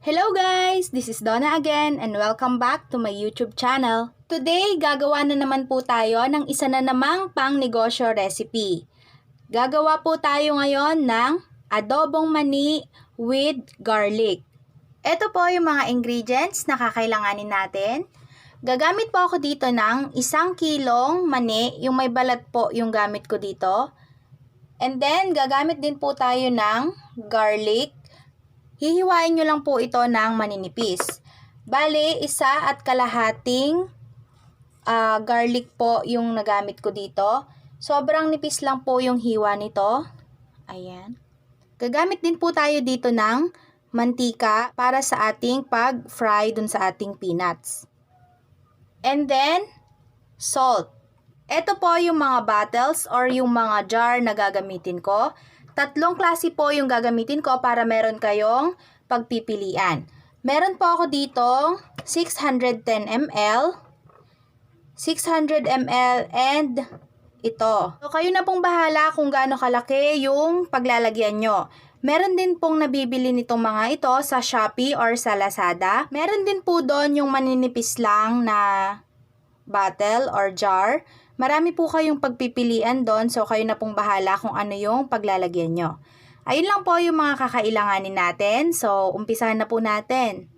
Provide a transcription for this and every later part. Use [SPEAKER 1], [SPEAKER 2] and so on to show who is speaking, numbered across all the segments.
[SPEAKER 1] Hello guys! This is Donna again and welcome back to my YouTube channel. Today, gagawa na naman po tayo ng isa na namang pang-negosyo recipe. Gagawa po tayo ngayon ng adobong mani with garlic. Ito po yung mga ingredients na kakailanganin natin. Gagamit po ako dito ng 1 kilong mani, yung may balat po yung gamit ko dito. And then, gagamit din po tayo ng garlic. Hihiwain nyo lang po ito ng maninipis. Bale, 1 kalahating garlic po yung nagamit ko dito. Sobrang nipis lang po yung hiwa nito. Ayan. Gagamit din po tayo dito ng mantika para sa ating pag-fry dun sa ating peanuts. And then, salt. Ito po yung mga bottles or yung mga jar na gagamitin ko. 3 klase po yung gagamitin ko para meron kayong pagpipilian. Meron po ako dito 610 ml, 600 ml, and ito. So, kayo na pong bahala kung gaano kalaki yung paglalagyan nyo. Meron din pong nabibili nitong mga ito sa Shopee or sa Lazada. Meron din po doon yung maninipis lang na bottle or jar. Marami po kayong pagpipilian doon, so kayo na pong bahala kung ano yung paglalagyan nyo. Ayun lang po yung mga kakailanganin natin, so umpisahan na po natin.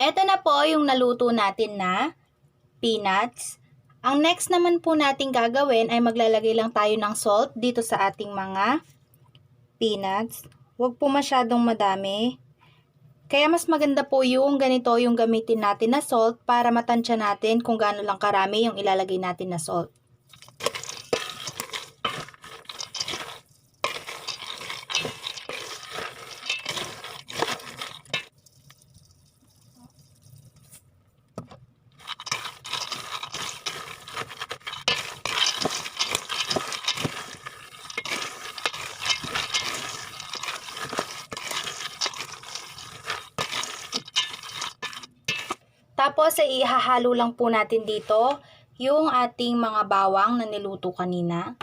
[SPEAKER 1] Ito na po yung naluto natin na peanuts. Ang next naman po natin gagawin ay maglalagay lang tayo ng salt dito sa ating mga peanuts. Huwag po masyadong madami. Kaya mas maganda po yung ganito yung gamitin natin na salt para matansya natin kung gaano lang karami yung ilalagay natin na salt. Tapos ay ihahalo lang po natin dito yung ating mga bawang na niluto kanina.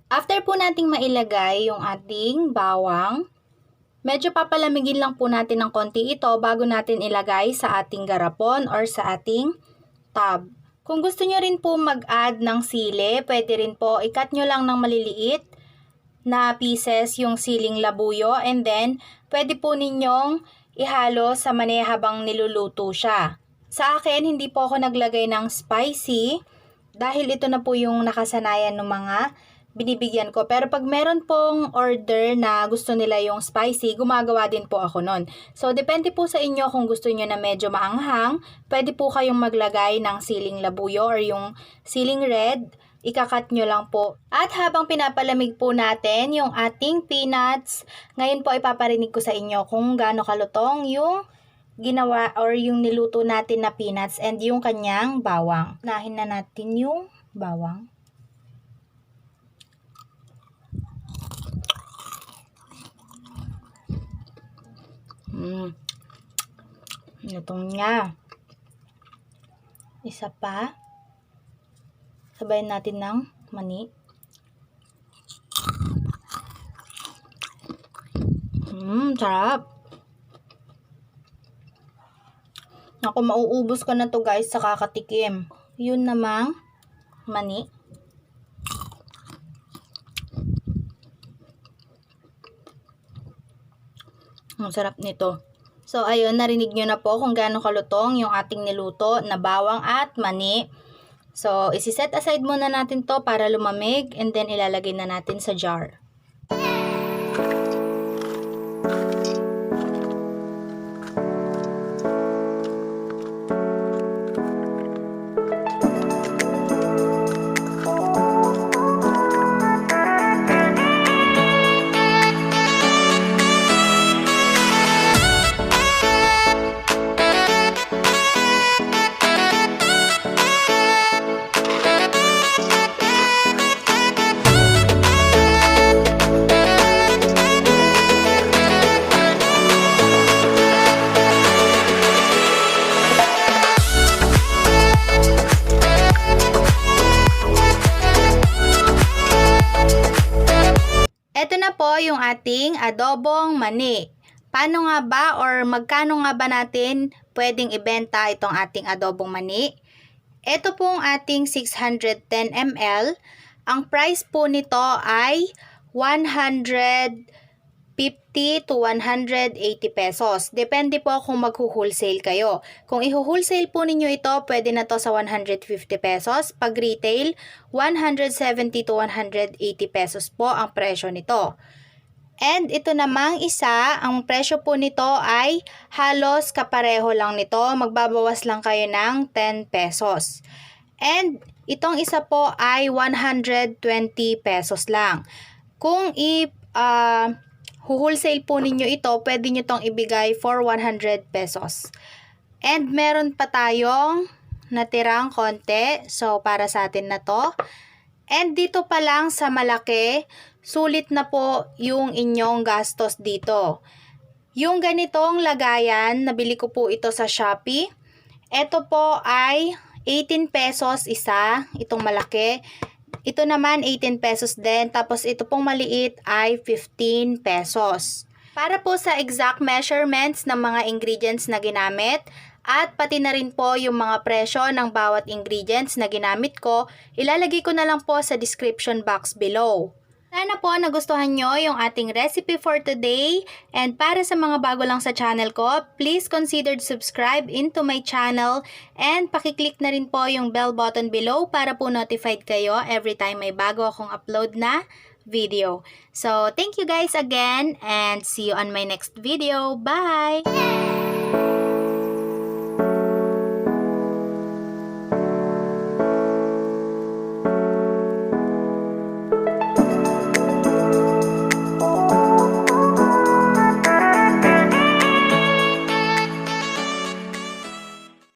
[SPEAKER 1] After po nating mailagay yung ating bawang, medyo papalamigin lang po natin ng konti ito bago natin ilagay sa ating garapon or sa ating tub. Kung gusto nyo rin po mag-add ng sili, pwede rin po i-cut nyo lang ng maliliit na pieces yung siling labuyo and then pwede po ninyong ihalo sa mani habang niluluto siya. Sa akin, hindi po ako naglagay ng spicy dahil ito na po yung nakasanayan ng mga binibigyan ko. Pero pag meron pong order na gusto nila yung spicy, gumagawa din po ako nun. So, depende po sa inyo kung gusto nyo na medyo maanghang. Pwede po kayong maglagay ng siling labuyo or yung siling red. Ikakat nyo lang po. At habang pinapalamig po natin yung ating peanuts, ngayon po ipaparinig ko sa inyo kung gaano kalutong yung ginawa or yung niluto natin na peanuts and yung kanyang bawang. Unahin na natin yung bawang. Lutong niya. Isa pa. Sabayan natin ng mani. Sarap. Ako, mauubos ko na to guys sa kakatikim. Yun namang mani. Ang sarap nito. So, ayun, narinig nyo na po kung gaano kalutong yung ating niluto na bawang at mani. So, isi-set aside muna natin to para lumamig and then ilalagay na natin sa jar. Ito na po yung ating adobong mani. Paano nga ba or magkano nga ba natin pwedeng ibenta itong ating adobong mani? Ito pong ating 610 ml. Ang price po nito ay 150 to 180 pesos. Depende po kung magho-wholesale kayo. Kung i-wholesale po ninyo ito, pwede na to sa 150 pesos. Pag retail, 170 to 180 pesos po ang presyo nito. And ito namang isa, ang presyo po nito ay halos kapareho lang nito. Magbabawas lang kayo ng 10 pesos. And itong isa po ay 120 pesos lang. Kung wholesale po ninyo ito, pwede nyo itong ibigay for 100 pesos. And meron pa tayong natirang konti. So, para sa atin na to. And dito pa lang sa malaki, sulit na po yung inyong gastos dito. Yung ganitong lagayan, nabili ko po ito sa Shopee. Ito po ay 18 pesos isa, itong malaki. Ito naman 18 pesos din, tapos ito pong maliit ay 15 pesos. Para po sa exact measurements ng mga ingredients na ginamit, at pati na rin po yung mga presyo ng bawat ingredients na ginamit ko, ilalagay ko na lang po sa description box below. Sana po nagustuhan nyo yung ating recipe for today, and para sa mga bago lang sa channel ko, please consider to subscribe into my channel and pakiclick na rin po yung bell button below para po notified kayo every time may bago akong upload na video. So, thank you guys again and see you on my next video. Bye!